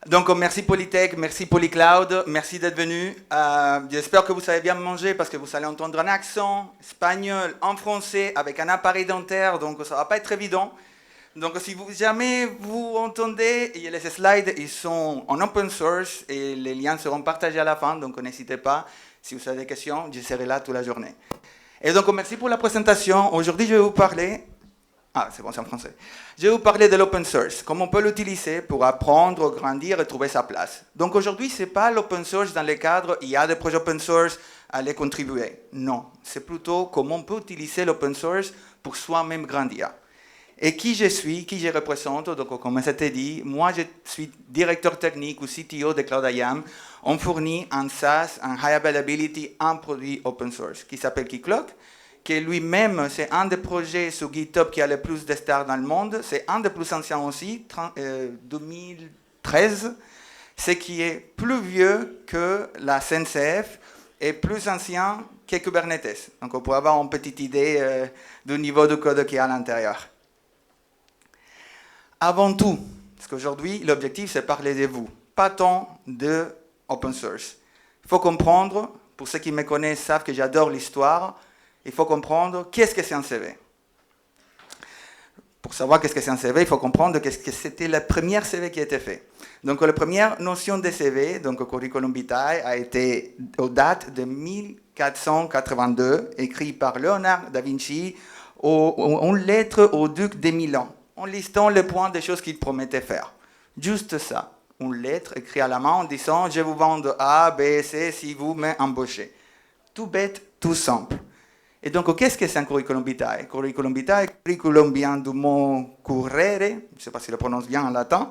Donc, merci Polytech, merci Polycloud, merci d'être venu. J'espère que vous savez bien manger parce que vous allez entendre un accent espagnol en français avec un appareil dentaire, donc ça va pas être évident. Donc, si vous, jamais vous entendez, les slides, ils sont en open source et les liens seront partagés à la fin, donc n'hésitez pas. Si vous avez des questions, je serai là toute la journée. Et donc, merci pour la présentation. Aujourd'hui, je vais vous parler... Ah, c'est bon, c'est en français. Je vais vous parler de l'open source, comment on peut l'utiliser pour apprendre, grandir et trouver sa place. Donc aujourd'hui, ce n'est pas l'open source dans le cadre, il y a des projets open source, allez contribuer. Non, c'est plutôt comment on peut utiliser l'open source pour soi-même grandir. Et qui je suis, qui je représente, donc comme ça t'est dit, moi je suis directeur technique ou CTO de Cloud IAM. On fournit un SaaS, un High Availability, un produit open source qui s'appelle Keycloak, qui lui-même, c'est un des projets sur GitHub qui a le plus de stars dans le monde. C'est un des plus anciens aussi, 2013, ce qui est plus vieux que la SNCF et plus ancien que Kubernetes. Donc on peut avoir une petite idée du niveau de code qu'il y a à l'intérieur. Avant tout, parce qu'aujourd'hui, l'objectif, c'est parler de vous, pas tant de open source. Il faut comprendre, pour ceux qui me connaissent savent que j'adore l'histoire, il faut comprendre qu'est-ce que c'est un CV. Pour savoir qu'est-ce que c'est un CV, il faut comprendre qu'est-ce que c'était la première CV qui a été fait. Donc la première notion de CV, donc au curriculum vitae, a été aux dates de 1482, écrit par Léonard da Vinci en lettre au duc de Milan, en listant les points des choses qu'il promettait faire. Juste ça, une lettre écrite à la main en disant « Je vous vends A, B, C si vous m'embauchez ». Tout bête, tout simple. Et donc, qu'est-ce que c'est un curriculum vitae? Curriculum vitae, curriculum vient du mot currere, je ne sais pas si je le prononce bien en latin,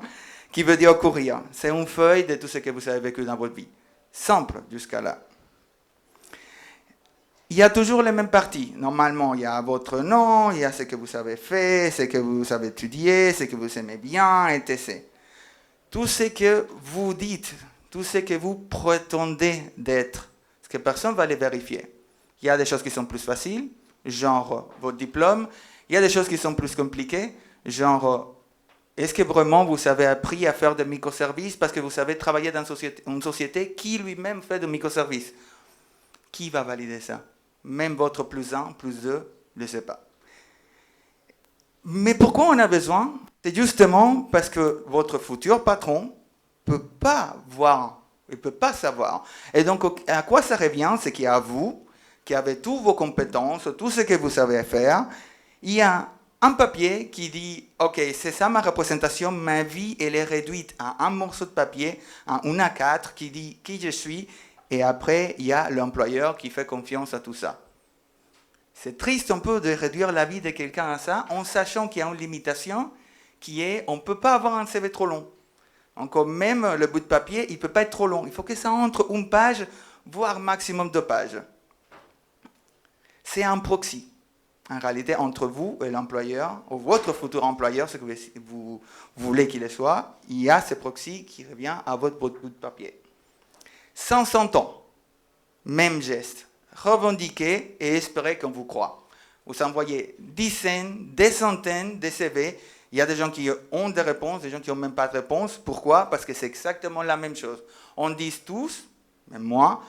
qui veut dire courir. C'est une feuille de tout ce que vous avez vécu dans votre vie. Simple jusqu'à là. Il y a toujours les mêmes parties. Normalement, il y a votre nom, il y a ce que vous avez fait, ce que vous avez étudié, ce que vous aimez bien, etc. Tout ce que vous dites, tout ce que vous prétendez d'être, parce que personne ne va les vérifier. Il y a des choses qui sont plus faciles, genre votre diplôme. Il y a des choses qui sont plus compliquées, genre est-ce que vraiment vous avez appris à faire des microservices parce que vous savez travailler dans une société qui lui-même fait des microservices? Qui va valider ça? Même votre plus 1, plus 2, je ne sais pas. Mais pourquoi on a besoin? C'est justement parce que votre futur patron ne peut pas voir, il ne peut pas savoir. Et donc, à quoi ça revient? C'est qu'il y a vous, qui avez toutes vos compétences, tout ce que vous savez faire, il y a un papier qui dit « Ok, c'est ça ma représentation, ma vie, elle est réduite à un morceau de papier, à un A4 qui dit qui je suis, et après, il y a l'employeur qui fait confiance à tout ça. » C'est triste un peu de réduire la vie de quelqu'un à ça, en sachant qu'il y a une limitation qui est on ne peut pas avoir un CV trop long. Donc même le bout de papier, il ne peut pas être trop long. Il faut que ça entre une page, voire maximum 2 pages. C'est un proxy, en réalité, entre vous et l'employeur, ou votre futur employeur, ce que vous voulez qu'il soit, il y a ce proxy qui revient à votre bout de papier. 500 ans, même geste, revendiquer et espérer qu'on vous croit. Vous envoyez dizaines, des centaines de CV, il y a des gens qui ont des réponses, des gens qui n'ont même pas de réponse. Pourquoi? Parce que c'est exactement la même chose. On dit tous, même moi,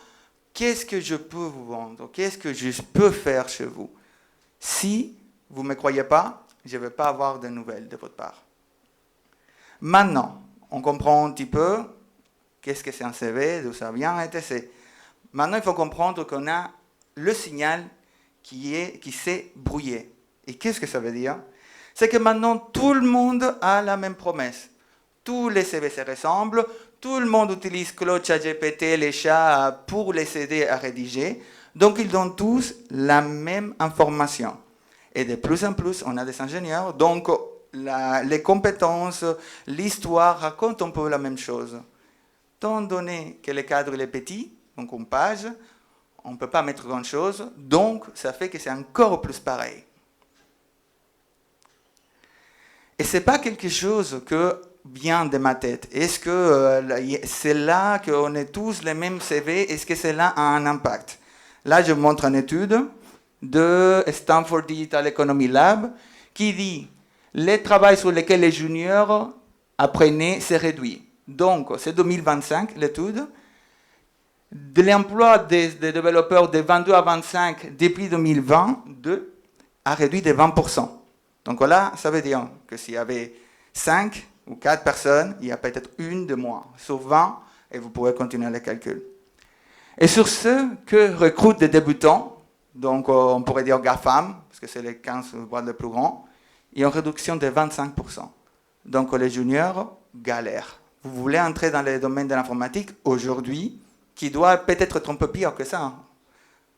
qu'est-ce que je peux vous vendre? Qu'est-ce que je peux faire chez vous? Si vous ne me croyez pas, je ne vais pas avoir de nouvelles de votre part. Maintenant, on comprend un petit peu qu'est-ce que c'est un CV, d'où ça vient, etc. Maintenant, il faut comprendre qu'on a le signal qui s'est brouillé. Et qu'est-ce que ça veut dire? C'est que maintenant, tout le monde a la même promesse. Tous les CV se ressemblent, tout le monde utilise Claude, ChatGPT, les chats pour les aider à rédiger. Donc, ils donnent tous la même information. Et de plus en plus, on a des ingénieurs. Donc, les compétences, l'histoire racontent un peu la même chose. Tant donné que le cadre est petit, donc une page, on ne peut pas mettre grand-chose. Donc, ça fait que c'est encore plus pareil. Et ce n'est pas quelque chose que vient de ma tête. Est-ce que c'est là qu'on est tous les mêmes CV? Est-ce que c'est là un impact? Là, je vous montre une étude de Stanford Digital Economy Lab qui dit « Le travail sur lequel les juniors apprenaient s'est réduit. Donc, c'est 2025 l'étude. De l'emploi des développeurs de 22 à 25 depuis 2022 a réduit de 20%. Donc là, ça veut dire que s'il y avait 5 ou 4 personnes, il y a peut-être une de moins, sur 20, et vous pourrez continuer le calcul. Et sur ceux que recrutent des débutants, donc on pourrait dire GAFAM, parce que c'est les 15 boîtes les plus grands, il y a une réduction de 25%. Donc les juniors galèrent. Vous voulez entrer dans les domaines de l'informatique aujourd'hui, qui doit peut-être être un peu pire que ça, hein,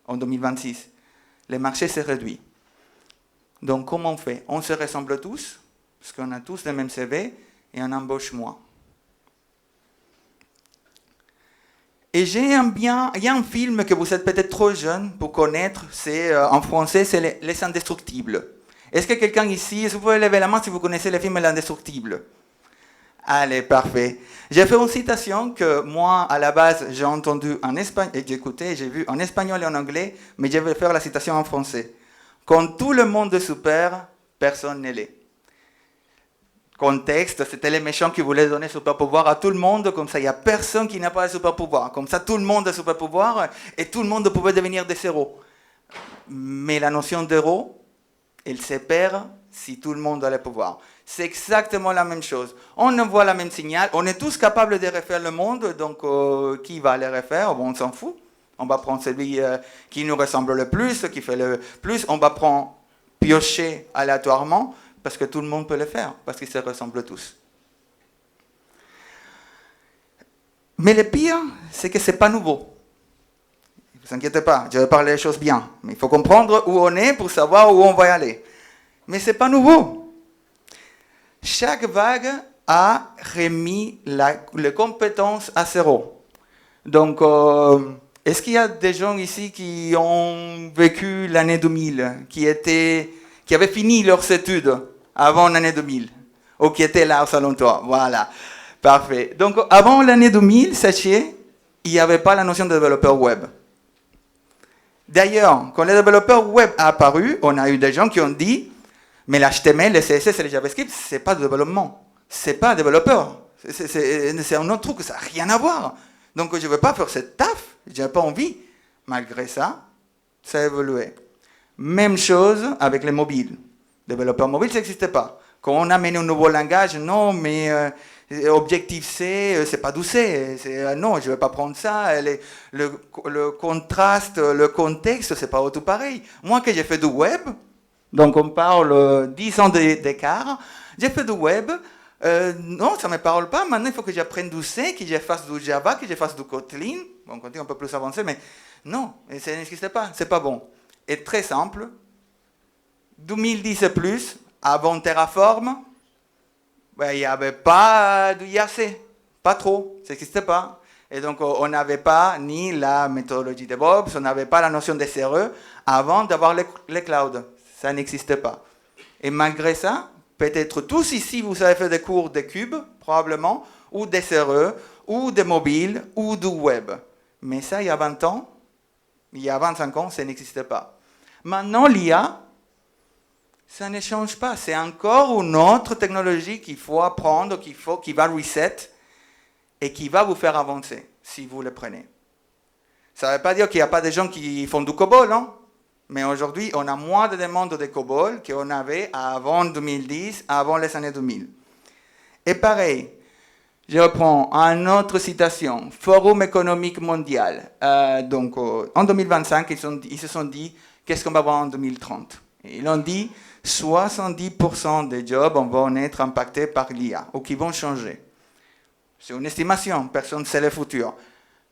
en 2026. Le marché s'est réduit. Donc comment on fait? On se ressemble tous, parce qu'on a tous les mêmes CV, et on embauche moins. Et il y a un film que vous êtes peut-être trop jeune pour connaître, c'est en français, c'est Les Indestructibles. Est-ce que quelqu'un ici, est-ce que vous pouvez lever la main si vous connaissez le film L'Indestructible? Allez, parfait. J'ai fait une citation que moi, à la base, j'ai entendue en espagnol, et j'ai écouté, j'ai vu en espagnol et en anglais, mais je vais faire la citation en français. Quand tout le monde est super, personne ne l'est. Contexte, c'était les méchants qui voulaient donner super pouvoir à tout le monde, comme ça il n'y a personne qui n'a pas de super pouvoir. Comme ça tout le monde a super pouvoir et tout le monde pouvait devenir des héros. Mais la notion d'héros, elle se perd si tout le monde a le pouvoir. C'est exactement la même chose. On envoie la même signal, on est tous capables de refaire le monde, donc qui va le refaire? Bon, on s'en fout. On va prendre celui qui nous ressemble le plus, qui fait le plus, on va prendre, piocher aléatoirement, parce que tout le monde peut le faire, parce qu'ils se ressemblent tous. Mais le pire, c'est que ce n'est pas nouveau. Ne vous inquiétez pas, je vais parler les choses bien. Mais il faut comprendre où on est pour savoir où on va y aller. Mais ce n'est pas nouveau. Chaque vague a remis les compétences à zéro. Donc, est-ce qu'il y a des gens ici qui ont vécu l'année 2000, qui avaient fini leurs études avant l'année 2000, ou qui étaient là au salon toi? Voilà, parfait. Donc, avant l'année 2000, sachez, il n'y avait pas la notion de développeur web. D'ailleurs, quand le développeur web a apparu, on a eu des gens qui ont dit, mais l'HTML, le CSS et le JavaScript, ce n'est pas de développement, ce n'est pas développeur, c'est un autre truc, ça n'a rien à voir. Donc, je ne veux pas faire cette taf, je n'ai pas envie. Malgré ça, ça a évolué. Même chose avec les mobiles. Développeur mobile, ça n'existait pas. Quand on a mené un nouveau langage, non, mais Objective-C, c'est pas doucet. Non, je ne vais pas prendre ça. Le contraste, le contexte, c'est pas tout pareil. Moi, que j'ai fait du web, donc on parle 10 ans d'écart, j'ai fait du web. Non, ça ne me parle pas. Maintenant, il faut que j'apprenne du C, que je fasse du Java, que je fasse du Kotlin. Bon, Kotlin un peu plus avancé, mais non, ça n'existe pas. C'est pas bon. Et très simple. 2010 et plus, avant Terraform, ben, il n'y avait pas du IAC. Pas trop. Ça n'existait pas. Et donc, on n'avait pas ni la méthodologie DevOps, on n'avait pas la notion de SRE avant d'avoir les clouds. Ça n'existait pas. Et malgré ça, peut-être tous ici, vous avez fait des cours de cube, probablement, ou des SRE, ou des mobiles, ou du web. Mais ça, il y a 20 ans, il y a 25 ans, ça n'existait pas. Maintenant, l'IA, ça ne change pas. C'est encore une autre technologie qu'il faut apprendre, qui va reset, et qui va vous faire avancer, si vous le prenez. Ça ne veut pas dire qu'il n'y a pas de gens qui font du COBOL, non? Mais aujourd'hui, on a moins de demandes de COBOL qu'on avait avant 2010, avant les années 2000. Et pareil, je reprends une autre citation, Forum économique mondial. Donc, en 2025, ils se sont dit, qu'est-ce qu'on va voir en 2030? Et ils ont dit, 70% des jobs vont être impactés par l'IA, ou qui vont changer. C'est une estimation, personne ne sait le futur.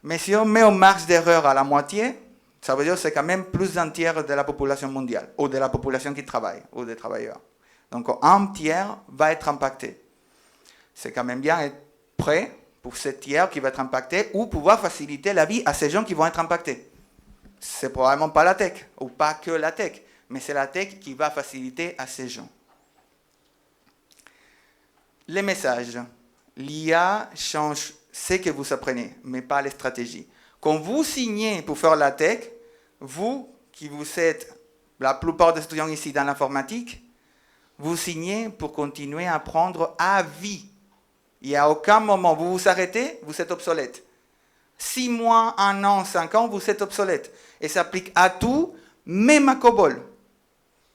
Mais si on met une marge d'erreur à la moitié, ça veut dire que c'est quand même plus d'un tiers de la population mondiale, ou de la population qui travaille, ou des travailleurs. Donc un tiers va être impacté. C'est quand même bien être prêt pour ce tiers qui va être impacté, ou pouvoir faciliter la vie à ces gens qui vont être impactés. C'est probablement pas la tech, ou pas que la tech, mais c'est la tech qui va faciliter à ces gens. Les messages. L'IA change ce que vous apprenez, mais pas les stratégies. Quand vous signez pour faire la tech, vous, qui vous êtes la plupart des étudiants ici dans l'informatique, vous signez pour continuer à apprendre à vie. Il n'y a aucun moment, vous vous arrêtez, vous êtes obsolète. 6 mois, 1 an, 5 ans, vous êtes obsolète. Et ça s'applique à tout, même à COBOL.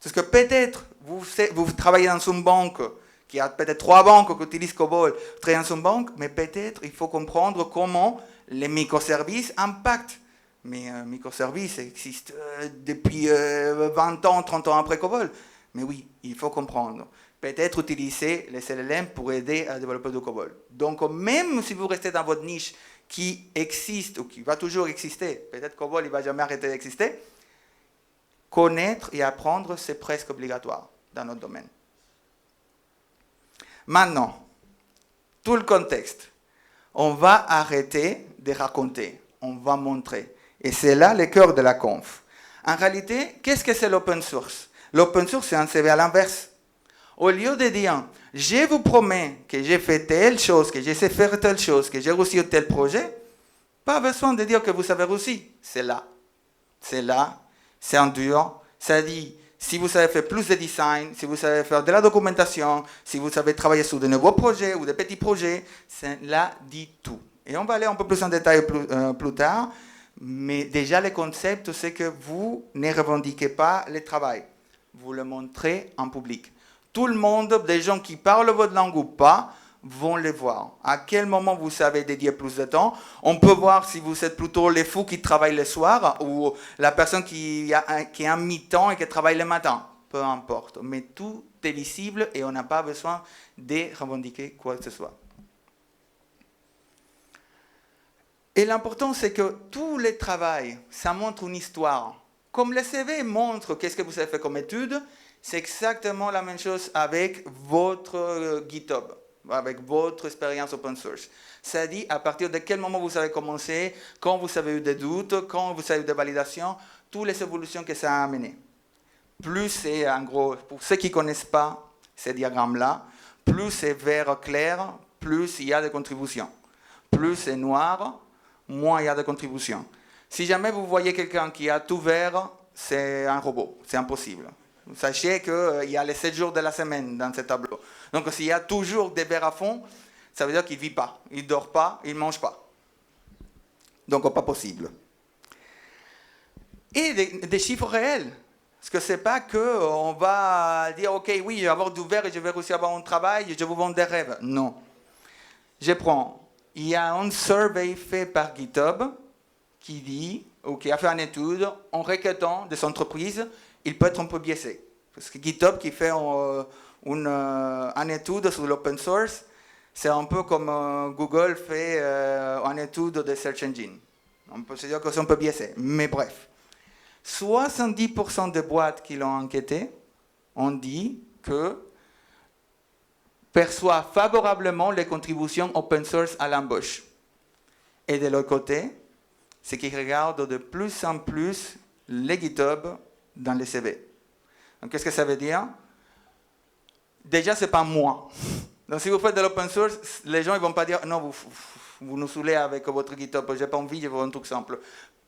Parce que peut-être, vous travaillez dans une banque, qui a peut-être 3 banques qui utilisent COBOL, vous travaillez dans une banque, mais peut-être il faut comprendre comment les microservices impactent. Mais microservices existent depuis 20 ans, 30 ans après COBOL. Mais oui, il faut comprendre. Peut-être utiliser les LLM pour aider à développer du COBOL. Donc, même si vous restez dans votre niche qui existe ou qui va toujours exister, peut-être COBOL ne va jamais arrêter d'exister, connaître et apprendre, c'est presque obligatoire dans notre domaine. Maintenant, tout le contexte, on va arrêter de raconter, on va montrer. Et c'est là le cœur de la conf. En réalité, qu'est-ce que c'est l'open source? L'open source, c'est un CV à l'inverse. Au lieu de dire, je vous promets que j'ai fait telle chose, que je sais faire telle chose, que j'ai reçu tel projet, pas besoin de dire que vous avez reçu. C'est là. C'est là. C'est en dur. Ça dit, si vous savez faire plus de design, si vous savez faire de la documentation, si vous savez travailler sur de nouveaux projets ou de petits projets, c'est là dit tout. Et on va aller un peu plus en détail plus tard. Mais déjà, le concept, c'est que vous ne revendiquez pas le travail. Vous le montrez en public. Tout le monde, des gens qui parlent votre langue ou pas, vont le voir. À quel moment vous savez dédier plus de temps? On peut voir si vous êtes plutôt les fous qui travaillent le soir ou la personne qui est en mi-temps et qui travaille le matin. Peu importe. Mais tout est visible et on n'a pas besoin de revendiquer quoi que ce soit. Et l'important, c'est que tout le travail, ça montre une histoire. Comme le CV montre qu'est-ce que vous avez fait comme étude, c'est exactement la même chose avec votre GitHub, avec votre expérience open source. Ça dit à partir de quel moment vous avez commencé, quand vous avez eu des doutes, quand vous avez eu des validations, toutes les évolutions que ça a amené. Plus c'est, en gros, pour ceux qui ne connaissent pas ces diagrammes-là, plus c'est vert clair, plus il y a des contributions. Plus c'est noir, moins il y a de contributions. Si jamais vous voyez quelqu'un qui a tout vert, c'est un robot, c'est impossible. Sachez qu'il y a les 7 jours de la semaine dans ce tableau. Donc s'il y a toujours des verts à fond, ça veut dire qu'il ne vit pas, il ne dort pas, il ne mange pas. Donc pas possible. Et des chiffres réels. Parce que ce n'est pas qu'on va dire, ok, oui, je vais avoir du vert et je vais réussir à avoir un travail et je vous vends des rêves. Non. Je prends, il y a un survey fait par GitHub qui dit, ou qui a fait une étude, en requêtant des entreprises, il peut être un peu biaisé. Parce que GitHub qui fait une étude sur l'open source, c'est un peu comme Google fait une étude de search engine. On peut se dire que c'est un peu biaisé, mais bref. 70% des boîtes qui l'ont enquêté ont dit que perçoivent favorablement les contributions open source à l'embauche. Et de l'autre côté, c'est qu'ils regardent de plus en plus les GitHub dans les CV. Donc, qu'est-ce que ça veut dire? Déjà, ce n'est pas moi. Donc, si vous faites de l'open source, les gens ne vont pas dire « Non, vous nous saoulez avec votre GitHub, je n'ai pas envie, je veux un truc simple. »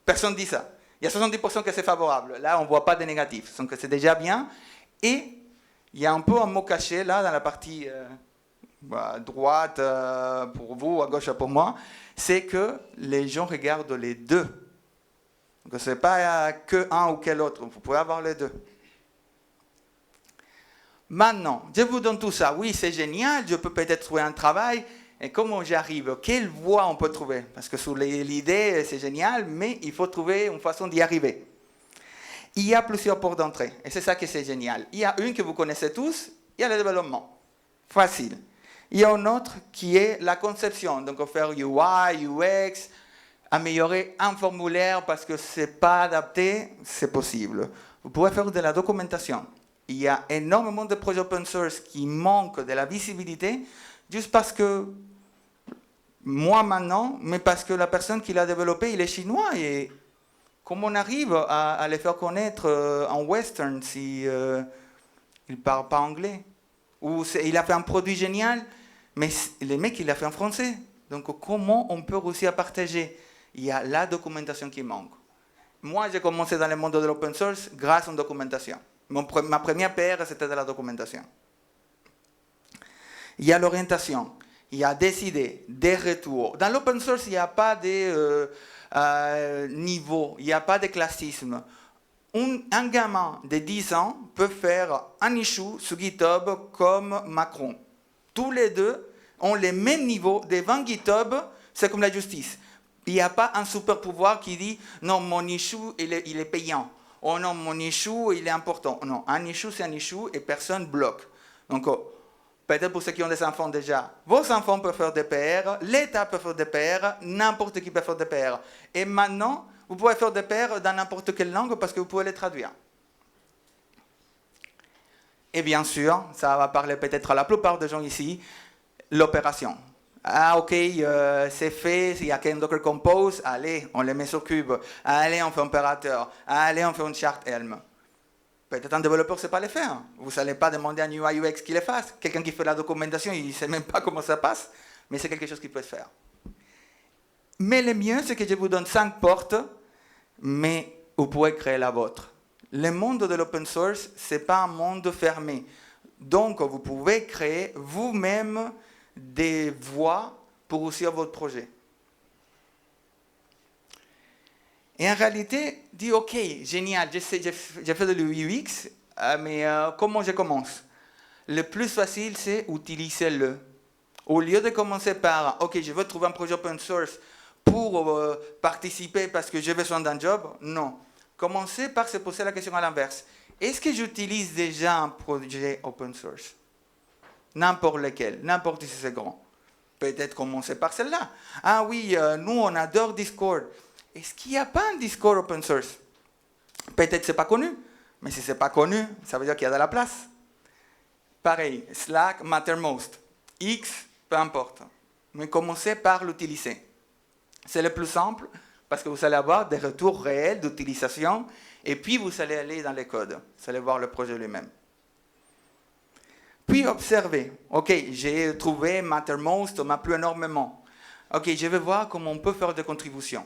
Personne ne dit ça. Il y a 70% que c'est favorable. Là, on ne voit pas de négatif. Donc, c'est déjà bien. Et il y a un peu un mot caché, là, dans la partie droite pour vous, à gauche pour moi, c'est que les gens regardent les deux. Donc, ce n'est pas que un ou que l'autre. Vous pouvez avoir les deux. Maintenant, je vous donne tout ça. Oui, c'est génial, je peux peut-être trouver un travail. Et comment j'y arrive? Quelle voie on peut trouver? Parce que sur l'idée, c'est génial, mais il faut trouver une façon d'y arriver. Il y a plusieurs portes d'entrée, et c'est ça que c'est génial. Il y a une que vous connaissez tous, il y a le développement. Facile. Il y a une autre qui est la conception, donc faire UI, UX, améliorer un formulaire parce que ce n'est pas adapté, c'est possible. Vous pouvez faire de la documentation. Il y a énormément de projets open source qui manquent de la visibilité juste parce que moi maintenant, mais parce que la personne qui l'a développé, il est chinois. Et comment on arrive à les faire connaître en western si il ne parle pas anglais? Ou il a fait un produit génial, mais le mec, il l'a fait en français. Donc comment on peut réussir à partager? Il y a la documentation qui manque. Moi, j'ai commencé dans le monde de l'open source grâce à une documentation. Ma première PR, c'était de la documentation. Il y a l'orientation. il y a des idées, des retours. Dans l'open source, il n'y a pas de niveau, il n'y a pas de classisme. Un gamin de 10 ans peut faire un issue sur GitHub comme Macron. Tous les deux ont les mêmes niveaux devant GitHub, c'est comme la justice. Il n'y a pas un super pouvoir qui dit non, mon issue il est payant. Oh non, mon issue il est important. Non, un issue c'est un issue et personne bloque. Donc, peut-être pour ceux qui ont des enfants déjà, vos enfants peuvent faire des PR, l'État peut faire des PR, n'importe qui peut faire des PR. Et maintenant, vous pouvez faire des PR dans n'importe quelle langue parce que vous pouvez les traduire. Et bien sûr, ça va parler peut-être à la plupart des gens ici, l'opération. Ah ok, c'est fait, il y a qu'un Docker Compose, allez, on les met sur Cube, allez, on fait un opérateur, allez, on fait une charte Helm. Peut-être un développeur ne sait pas les faire. Vous n'allez pas demander à un UI UX qu'il les fasse. Quelqu'un qui fait la documentation, il ne sait même pas comment ça passe, mais c'est quelque chose qui peut se faire. Mais le mieux, c'est que je vous donne 5 portes, mais vous pouvez créer la vôtre. Le monde de l'open source, ce n'est pas un monde fermé. Donc, vous pouvez créer vous-même des voies pour réussir votre projet. Et en réalité, dit ok, génial, j'ai fait de l'UX, mais comment je commence? Le plus facile, c'est utiliser-le. Au lieu de commencer par, ok, je veux trouver un projet open source pour participer parce que j'ai besoin d'un job, non. Commencez par se poser la question à l'inverse. Est-ce que j'utilise déjà un projet open source? N'importe lequel, n'importe si c'est grand. Peut-être commencer par celle-là. Ah oui, nous on adore Discord. Est-ce qu'il n'y a pas un Discord open source? Peut-être c'est pas connu, mais si c'est pas connu, ça veut dire qu'il y a de la place. Pareil, Slack, Mattermost, X, peu importe. Mais commencez par l'utiliser. C'est le plus simple parce que vous allez avoir des retours réels d'utilisation et puis vous allez aller dans les codes. Vous allez voir le projet lui-même. Puis observez. Ok, j'ai trouvé Mattermost, on m'a plu énormément. Ok, je vais voir comment on peut faire des contributions.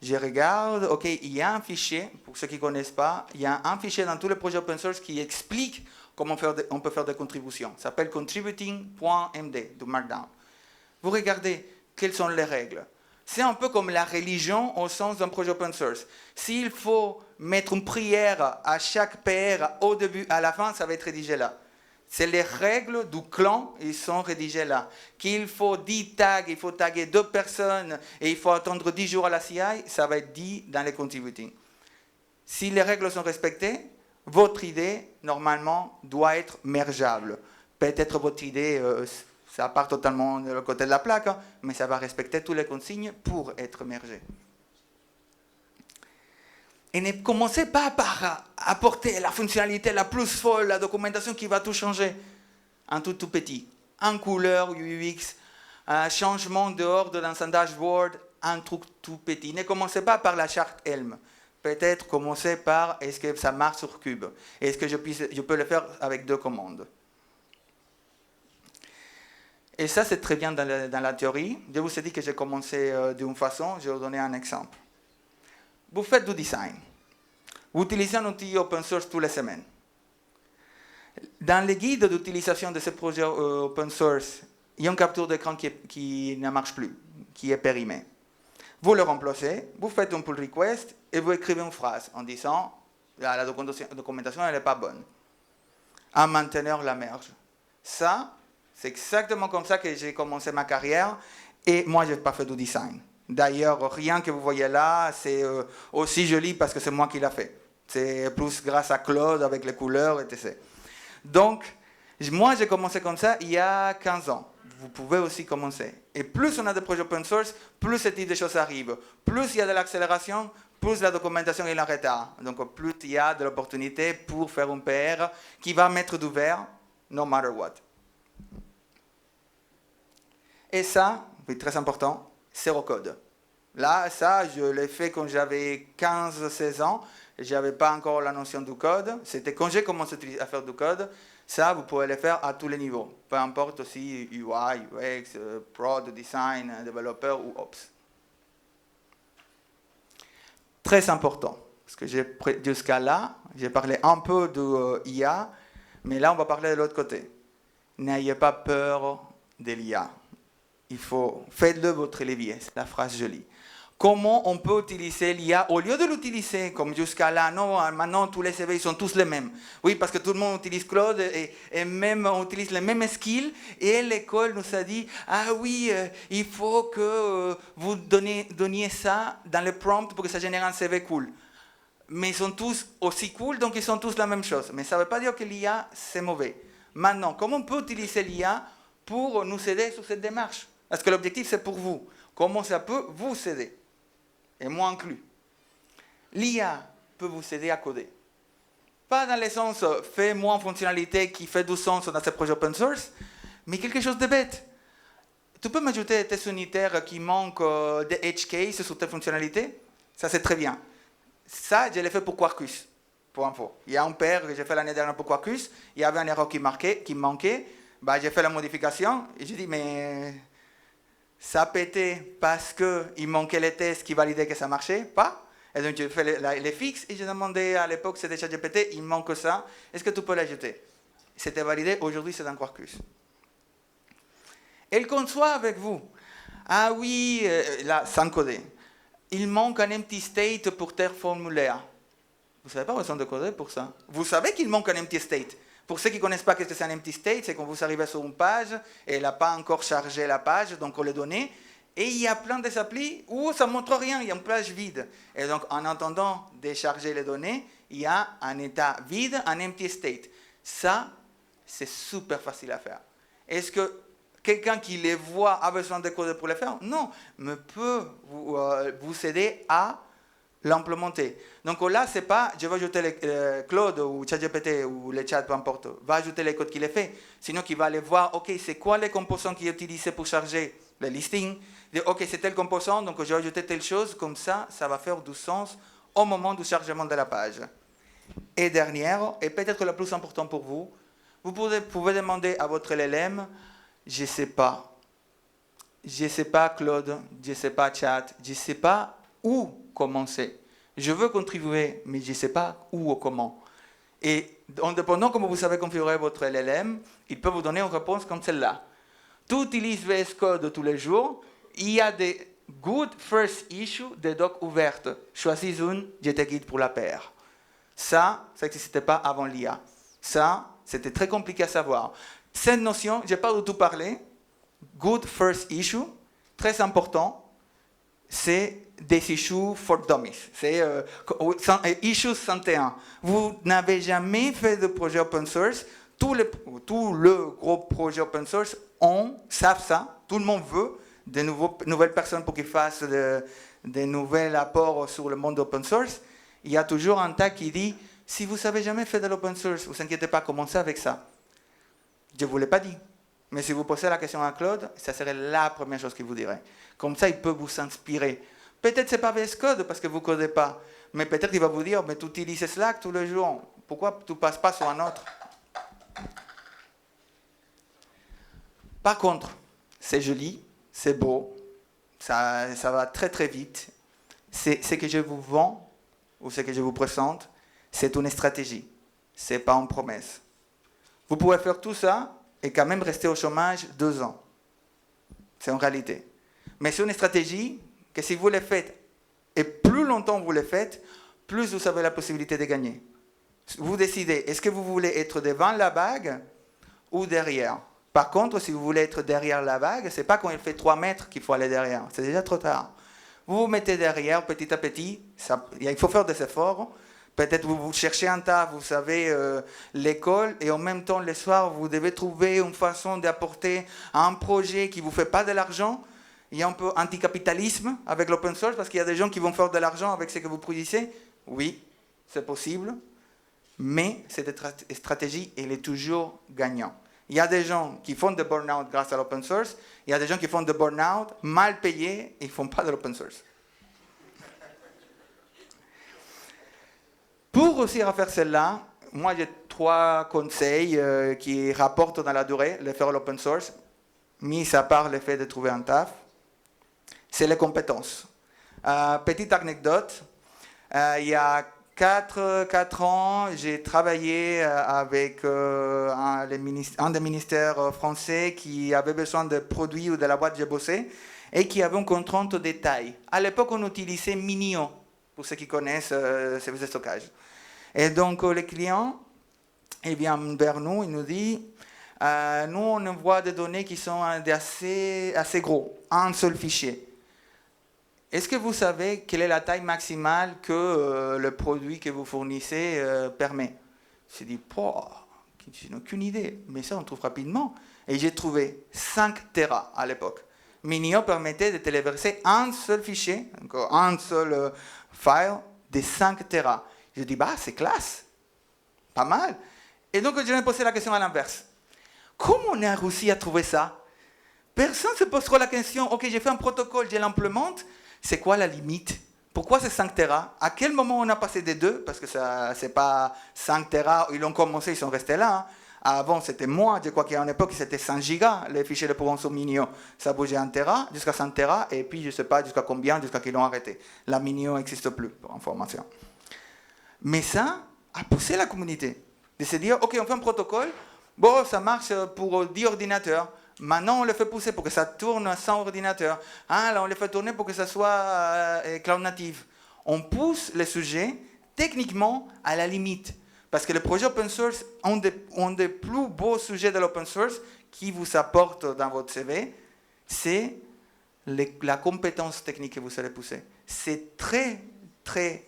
Je regarde, ok, il y a un fichier, pour ceux qui ne connaissent pas, il y a un fichier dans tous les projets open source qui explique comment on peut faire des contributions. Ça s'appelle contributing.md, du Markdown. Vous regardez quelles sont les règles. C'est un peu comme la religion au sens d'un projet open source. S'il faut mettre une prière à chaque PR au début, à la fin, ça va être rédigé là. C'est les règles du clan, ils sont rédigées là. Qu'il faut 10 tags, il faut taguer 2 personnes et il faut attendre 10 jours à la CI, ça va être dit dans les contributing. Si les règles sont respectées, votre idée, normalement, doit être mergeable. Peut-être votre idée, ça part totalement de l'autre côté de la plaque, hein, mais ça va respecter toutes les consignes pour être mergé. Et ne commencez pas par apporter la fonctionnalité la plus folle, la documentation qui va tout changer. Un tout petit. En couleur, UX, un changement d'ordre dans un dashboard, un truc tout petit. Ne commencez pas par la charte Helm. Peut-être commencez par est-ce que ça marche sur Cube? Est-ce que je peux le faire avec 2 commandes? Et ça, c'est très bien dans la théorie. Je vous ai dit que j'ai commencé d'une façon, je vais vous donner un exemple. Vous faites du design. Vous utilisez un outil open source toutes les semaines. Dans les guides d'utilisation de ce projet open source, il y a une capture d'écran qui ne marche plus, qui est périmée. Vous le remplacez, vous faites un pull request et vous écrivez une phrase en disant la documentation elle n'est pas bonne. Un mainteneur la merge. Ça, c'est exactement comme ça que j'ai commencé ma carrière et moi, je n'ai pas fait du design. D'ailleurs, rien que vous voyez là, c'est aussi joli parce que c'est moi qui l'ai fait. C'est plus grâce à Claude avec les couleurs, etc. Donc, moi, j'ai commencé comme ça il y a 15 ans. Vous pouvez aussi commencer. Et plus on a de projets open source, plus ce type de choses arrivent. Plus il y a de l'accélération, plus la documentation est en retard. Donc, plus il y a de l'opportunité pour faire un PR qui va mettre du vert, no matter what. Et ça, c'est très important, zéro code. Là, ça, je l'ai fait quand j'avais 15-16 ans. Je n'avais pas encore la notion du code. C'était quand j'ai commencé à faire du code. Ça, vous pouvez le faire à tous les niveaux. Peu importe aussi UI, UX, prod, design, développeur ou ops. Très important. Parce que jusqu'à là, j'ai parlé un peu de IA, mais là, on va parler de l'autre côté. N'ayez pas peur de l'IA. faites-le votre levier, c'est la phrase jolie. Comment on peut utiliser l'IA au lieu de l'utiliser comme jusqu'à là, non, maintenant tous les CV sont tous les mêmes. Oui, parce que tout le monde utilise Claude et même on utilise les mêmes skills et l'école nous a dit, ah oui, il faut que vous donniez ça dans le prompt pour que ça génère un CV cool. Mais ils sont tous aussi cool, donc ils sont tous la même chose. Mais ça ne veut pas dire que l'IA, c'est mauvais. Maintenant, comment on peut utiliser l'IA pour nous aider sur cette démarche? Parce que l'objectif, c'est pour vous. Comment ça peut vous aider? Et moi inclus. L'IA peut vous aider à coder. Pas dans le sens, fais-moi une fonctionnalité qui fait du sens dans ce projet open source, mais quelque chose de bête. Tu peux m'ajouter des tests unitaires qui manquent des edge cases sur telle fonctionnalité? Ça, c'est très bien. Ça, je l'ai fait pour Quarkus, pour info. Il y a un pair que j'ai fait l'année dernière pour Quarkus, il y avait une erreur qui manquait, bah, j'ai fait la modification, et j'ai dit, mais ça pétait parce qu'il manquait les tests qui validaient que ça marchait, pas. Et donc j'ai fait les fixes, et j'ai demandé à l'époque, c'était ChatGPT, il manque ça, est-ce que tu peux l'ajouter? C'était validé, aujourd'hui c'est dans Quarkus. Elle conçoit avec vous. Ah oui, là, sans coder. Il manque un empty state pour tel formulaire. Vous ne savez pas besoin de coder pour ça. Vous savez qu'il manque un empty state. Pour ceux qui ne connaissent pas ce que c'est un empty state, c'est quand vous arrivez sur une page et elle n'a pas encore chargé la page, donc on le donne. Et il y a plein de applis où ça ne montre rien, il y a une page vide. Et donc en attendant de charger les données, il y a un état vide, un empty state. Ça, c'est super facile à faire. Est-ce que quelqu'un qui les voit a besoin de coder pour le faire? Non, mais peut vous aider à l'implémenter. Donc là, c'est pas, je vais ajouter Claude ou ChatGPT ou le chat, peu importe, va ajouter les codes qu'il a fait, sinon qu'il va aller voir, ok, c'est quoi les composants qu'il a utilisés pour charger le listing, dire, ok, c'est tel composant, donc je vais ajouter telle chose, comme ça va faire du sens au moment du chargement de la page. Et dernière, et peut-être la plus importante pour vous, vous pouvez demander à votre LLM, je ne sais pas. Je ne sais pas, Claude. Je ne sais pas, Chat. Je ne sais pas où commencer. Je veux contribuer, mais je ne sais pas où ou comment. Et en dépendant comment vous savez configurer votre LLM, il peut vous donner une réponse comme celle-là. Tu utilises VS Code tous les jours. Il y a des good first issues des docs ouvertes. Choisis une, je te guide pour la paire. Ça n'existait pas avant l'IA. Ça, c'était très compliqué à savoir. Cette notion, je n'ai pas du tout parlé, good first issue, très important, c'est des issues for dummies. C'est issue 101. Vous n'avez jamais fait de projet open source, tout le gros projet open source savent ça, tout le monde veut de nouvelles personnes pour qu'ils fassent de nouveaux apports sur le monde open source. Il y a toujours un tag qui dit, si vous n'avez jamais fait de l'open source, ne vous inquiétez pas, commencez avec ça. Je ne vous l'ai pas dit. Mais si vous posez la question à Claude, ça serait la première chose qu'il vous dirait. Comme ça, il peut vous inspirer. Peut-être ce n'est pas VS Code parce que vous ne codez pas. Mais peut-être il va vous dire, mais tu utilises Slack tous les jours. Pourquoi tu ne passes pas sur un autre? Par contre, c'est joli, c'est beau, ça va très très vite. Ce que je vous vends, ou ce que je vous présente, c'est une stratégie. Ce n'est pas une promesse. Vous pouvez faire tout ça et quand même rester au chômage 2 ans. C'est en réalité. Mais c'est une stratégie que si vous le faites, et plus longtemps vous le faites, plus vous avez la possibilité de gagner. Vous décidez, est-ce que vous voulez être devant la vague ou derrière? Par contre, si vous voulez être derrière la vague, ce n'est pas quand il fait 3 mètres qu'il faut aller derrière. C'est déjà trop tard. Vous vous mettez derrière petit à petit. Il faut faire des efforts. Peut-être vous cherchez un tas, vous savez, l'école, et en même temps, le soir, vous devez trouver une façon d'apporter un projet qui ne vous fait pas de l'argent. Il y a un peu anticapitalisme avec l'open source, parce qu'il y a des gens qui vont faire de l'argent avec ce que vous produisez. Oui, c'est possible, mais cette stratégie, elle est toujours gagnante. Il y a des gens qui font de burn-out grâce à l'open source, il y a des gens qui font de burn-out mal payés, et ils ne font pas de l'open source. Pour réussir à faire cela, moi j'ai 3 conseils qui rapportent dans la durée le faire l'open source, mis à part le fait de trouver un taf. C'est les compétences. Petite anecdote, il y a 4 ans, j'ai travaillé avec un des ministères français qui avait besoin de produits ou de la boîte où j'ai bossé et qui avait une contrainte de taille. À l'époque, on utilisait Minio, pour ceux qui connaissent service de stockage. Et donc, le client, il vient vers nous, il nous dit, nous, on envoie des données qui sont assez gros, un seul fichier. Est-ce que vous savez quelle est la taille maximale que le produit que vous fournissez permet? J'ai dit, je n'ai aucune idée, mais ça on trouve rapidement. Et j'ai trouvé 5 Tera à l'époque. Minio permettait de téléverser un seul fichier, donc un seul file de 5 Tera. J'ai dit, c'est classe, pas mal. Et donc je me posais la question à l'inverse. Comment on a réussi à trouver ça? Personne ne se pose trop la question, ok, j'ai fait un protocole, je l'implémente. C'est quoi la limite? Pourquoi c'est 5 Tera? À quel moment on a passé des 2? Parce que ça, c'est pas 5 Tera, ils ont commencé, ils sont restés là. Avant, c'était moins, je crois qu'à une époque, c'était 100 gigas, les fichiers de Provençaux Minio. Ça bougeait 1 Tera, jusqu'à 100 Tera, et puis je ne sais pas jusqu'à combien, jusqu'à qu'ils l'ont arrêté. La Minio n'existe plus, pour information. Mais ça a poussé la communauté de se dire, ok, on fait un protocole, bon, ça marche pour 10 ordinateurs. Maintenant, on le fait pousser pour que ça tourne à 100 ordinateurs. Là, on le fait tourner pour que ça soit cloud native. On pousse les sujets techniquement à la limite. Parce que les projets open source ont des plus beaux sujets de l'open source qui vous apportent dans votre CV. C'est la compétence technique que vous allez pousser. C'est très, très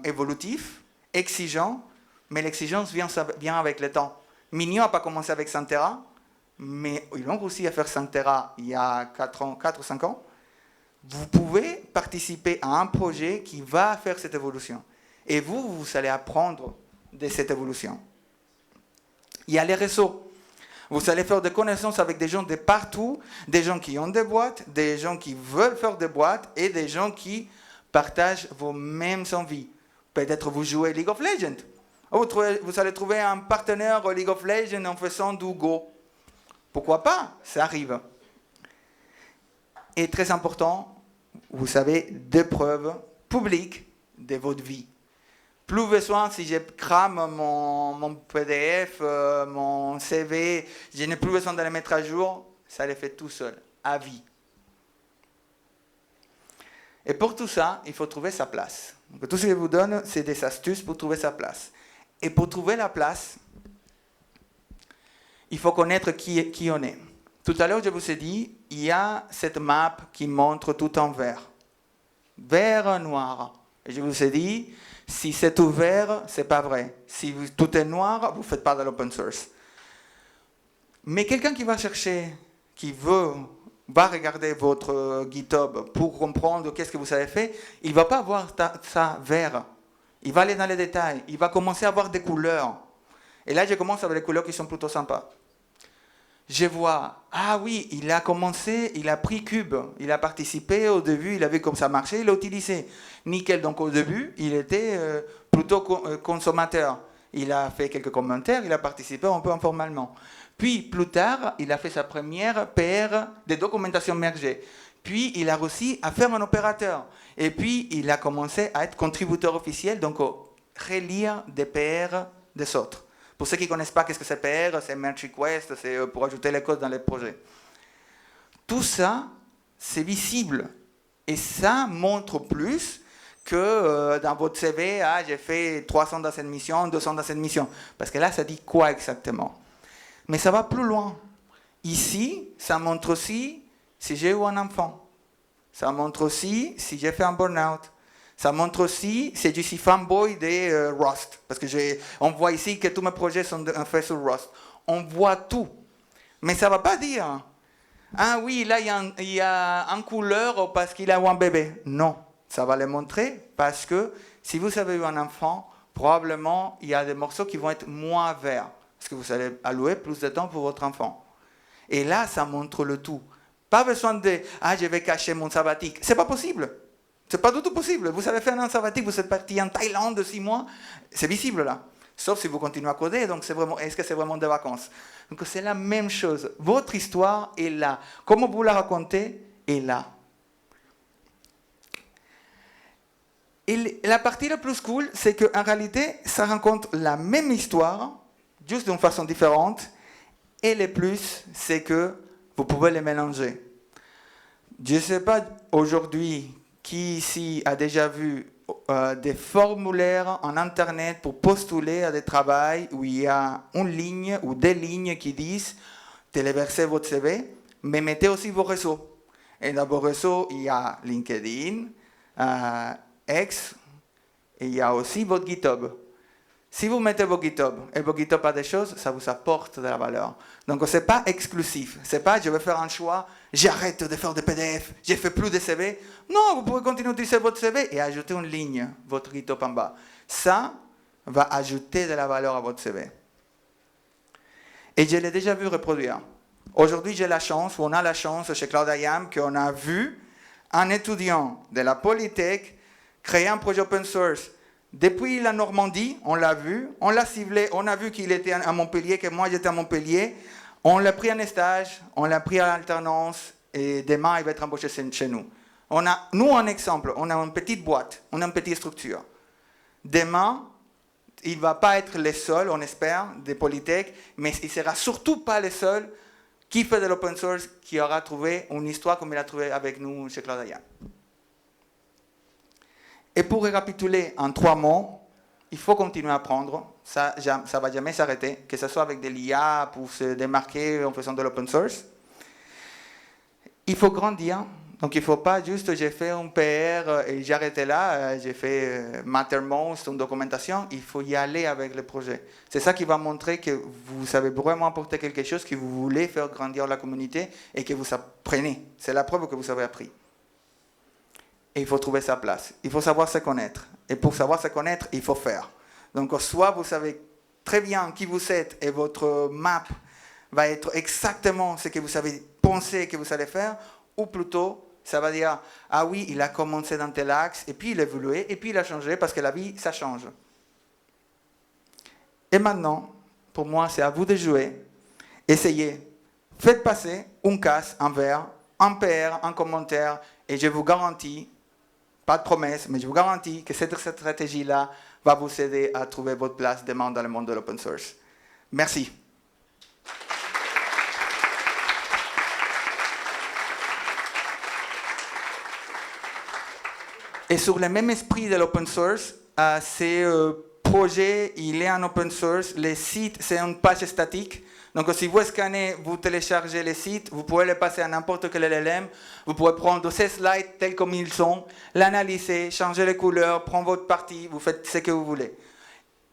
évolutif, exigeant, mais l'exigence vient avec le temps. Minio n'a pas commencé avec 100 Tera. Mais ils ont réussi à faire 5 Tera il y a 4 ou 5 ans. Vous pouvez participer à un projet qui va faire cette évolution. Et vous allez apprendre de cette évolution. Il y a les réseaux. Vous allez faire des connaissances avec des gens de partout, des gens qui ont des boîtes, des gens qui veulent faire des boîtes et des gens qui partagent vos mêmes envies. Peut-être vous jouez League of Legends. Vous allez trouver un partenaire League of Legends en faisant du Go. Pourquoi pas? Ça arrive. Et très important, vous savez, des preuves publiques de votre vie. Plus besoin, si je crame mon PDF, mon CV, je n'ai plus besoin de les mettre à jour, ça les fait tout seul, à vie. Et pour tout ça, il faut trouver sa place. Donc, tout ce que je vous donne, c'est des astuces pour trouver sa place. Et pour trouver la place, il faut connaître qui on est. Tout à l'heure, je vous ai dit, il y a cette map qui montre tout en vert. Vert, noir. Et je vous ai dit, si c'est tout vert, ce n'est pas vrai. Si tout est noir, vous ne faites pas de l'open source. Mais quelqu'un qui va chercher, va regarder votre GitHub pour comprendre qu'est-ce que vous avez fait, il ne va pas voir ça vert. Il va aller dans les détails. Il va commencer à voir des couleurs. Et là, je commence avec les couleurs qui sont plutôt sympas. Je vois, oui, il a commencé, il a pris Cube, il a participé au début, il a vu comme ça marchait, il l'a utilisé. Nickel, donc au début, il était plutôt consommateur. Il a fait quelques commentaires, il a participé un peu informellement. Puis, plus tard, il a fait sa première PR de documentation mergée. Puis, il a réussi à faire un opérateur. Et puis, il a commencé à être contributeur officiel, donc relire des PR des autres. Pour ceux qui ne connaissent pas qu'est-ce que c'est PR, c'est merge request, c'est pour ajouter les codes dans les projets. Tout ça, c'est visible. Et ça montre plus que dans votre CV, j'ai fait 300 dans cette mission, 200 dans cette mission. Parce que là, ça dit quoi exactement? Mais ça va plus loin. Ici, ça montre aussi si j'ai eu un enfant. Ça montre aussi si j'ai fait un burn-out. Ça montre aussi si je suis fanboy de Rust. Parce que on voit ici que tous mes projets sont faits sur Rust. On voit tout. Mais ça ne va pas dire, oui, là, il y a un couleur parce qu'il a eu un bébé. Non, ça va le montrer parce que si vous avez eu un enfant, probablement, il y a des morceaux qui vont être moins verts. Parce que vous allez allouer plus de temps pour votre enfant. Et là, ça montre le tout. Pas besoin de « je vais cacher mon sabbatique ». Ce n'est pas possible. Ce n'est pas du tout possible. Vous avez fait un an sabbatique, vous êtes parti en Thaïlande de 6 mois. C'est visible là. Sauf si vous continuez à coder. Donc, est-ce que c'est vraiment des vacances? Donc, c'est la même chose. Votre histoire est là. Comment vous la racontez est là. Et la partie la plus cool, c'est qu'en réalité, ça raconte la même histoire, juste d'une façon différente. Et le plus, c'est que vous pouvez les mélanger. Je ne sais pas aujourd'hui qui ici a déjà vu des formulaires en Internet pour postuler à des travaux où il y a une ligne ou des lignes qui disent téléversez votre CV, mais mettez aussi vos réseaux. Et dans vos réseaux, il y a LinkedIn, X, et il y a aussi votre GitHub. Si vous mettez vos GitHub et vos GitHub a des choses, ça vous apporte de la valeur. Donc, ce n'est pas exclusif. Ce n'est pas je vais faire un choix, j'arrête de faire des PDF, je ne fais plus de CV. Non, vous pouvez continuer d'utiliser votre CV et ajouter une ligne, votre GitHub en bas. Ça va ajouter de la valeur à votre CV. Et je l'ai déjà vu reproduire. Aujourd'hui, j'ai la chance, ou on a la chance chez Cloud IAM, qu'on a vu un étudiant de la Polytech créer un projet open source. Depuis la Normandie, on l'a vu, on l'a ciblé, on a vu qu'il était à Montpellier, que moi j'étais à Montpellier. On l'a pris en stage, on l'a pris à l'alternance et demain il va être embauché chez nous. Nous, un exemple, on a une petite boîte, on a une petite structure. Demain, il ne va pas être le seul, on espère, des Polytech, mais il ne sera surtout pas le seul qui fait de l'open source, qui aura trouvé une histoire comme il a trouvé avec nous chez Cloud IAM. Et pour récapituler en 3 mots, il faut continuer à apprendre. Ça ne va jamais s'arrêter, que ce soit avec de l'IA pour se démarquer en faisant de l'open source. Il faut grandir. Donc, il ne faut pas juste, j'ai fait un PR et j'ai arrêté là, j'ai fait Mattermost, une documentation. Il faut y aller avec le projet. C'est ça qui va montrer que vous savez vraiment apporter quelque chose, que vous voulez faire grandir la communauté et que vous apprenez. C'est la preuve que vous avez appris. Et il faut trouver sa place. Il faut savoir se connaître. Et pour savoir se connaître, il faut faire. Donc, soit vous savez très bien qui vous êtes et votre map va être exactement ce que vous avez pensé que vous allez faire, ou plutôt, ça va dire, ah oui, il a commencé dans tel axe, et puis il a évolué, et puis il a changé, parce que la vie, ça change. Et maintenant, pour moi, c'est à vous de jouer. Essayez. Faites passer une case, un verre, un PR, un commentaire, et je vous garantis, pas de promesse, mais je vous garantis que cette stratégie-là va vous aider à trouver votre place demain dans le monde de l'open source. Merci. Et sur le même esprit de l'open source, ce projet, il est en open source. Le site, c'est une page statique. Donc, si vous scannez, vous téléchargez les sites, vous pouvez les passer à n'importe quel LLM. Vous pouvez prendre ces slides tels comme ils sont, l'analyser, changer les couleurs, prendre votre partie, vous faites ce que vous voulez.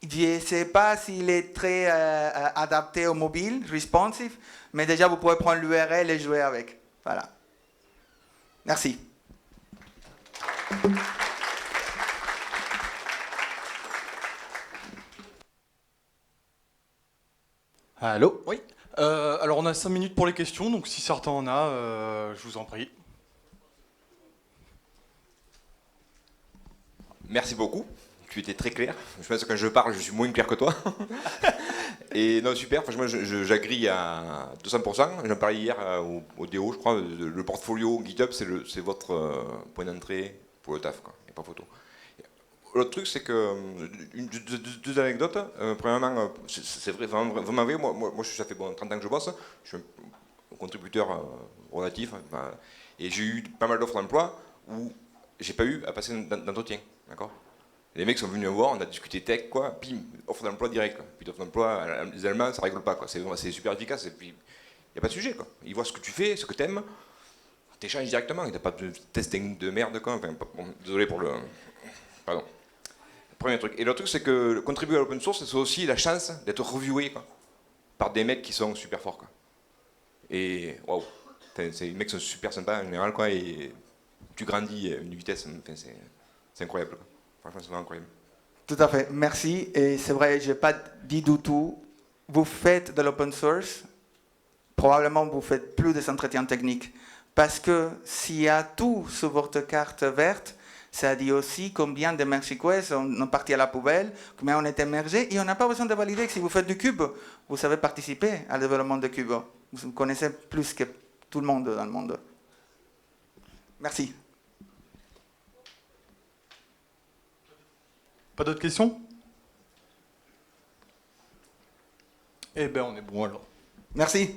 Je ne sais pas s'il est très adapté au mobile, responsive, mais déjà, vous pouvez prendre l'URL et jouer avec. Voilà. Merci. Allô? Oui. Alors on a 5 minutes pour les questions, donc si certains en a, je vous en prie. Merci beaucoup, tu étais très clair. Je pense que quand je parle, je suis moins clair que toi. Et non, super, franchement, j'agree à 200%. J'en parlais hier au DO, je crois, le portfolio GitHub, c'est votre point d'entrée pour le taf, quoi. Il n'y a pas photo. L'autre truc, c'est que, deux anecdotes. Premièrement, c'est vrai, vraiment vrai, moi ça fait 30 ans que je bosse, je suis un contributeur relatif, et j'ai eu pas mal d'offres d'emploi où j'ai pas eu à passer d'entretien, d'accord? Les mecs sont venus me voir, on a discuté tech, quoi, bim, offre d'emploi direct, quoi. Puis d'offre d'emploi, les Allemands, ça rigole pas, quoi. C'est super efficace, et puis il n'y a pas de sujet, quoi. Ils voient ce que tu fais, ce que t'aimes, t'échanges directement, il n'y a pas de testing de merde, quoi. Enfin, bon, désolé pour le... Pardon. Premier truc. Et l'autre truc, c'est que contribuer à l'open source, c'est aussi la chance d'être reviewé, quoi, par des mecs qui sont super forts, quoi. Et waouh, les mecs sont super sympas en général, quoi, et tu grandis à une vitesse, enfin, c'est incroyable, quoi. Franchement, c'est vraiment incroyable. Tout à fait, merci. Et c'est vrai, je n'ai pas dit du tout. Vous faites de l'open source, probablement vous faites plus des entretiens techniques. Parce que s'il y a tout sur votre carte verte, ça dit aussi combien de merge requests on est parti à la poubelle, combien on est émergé, et on n'a pas besoin de valider que si vous faites du cube, vous savez participer au développement de cube. Vous connaissez plus que tout le monde dans le monde. Merci. Pas d'autres questions? Eh ben on est bon alors. Merci.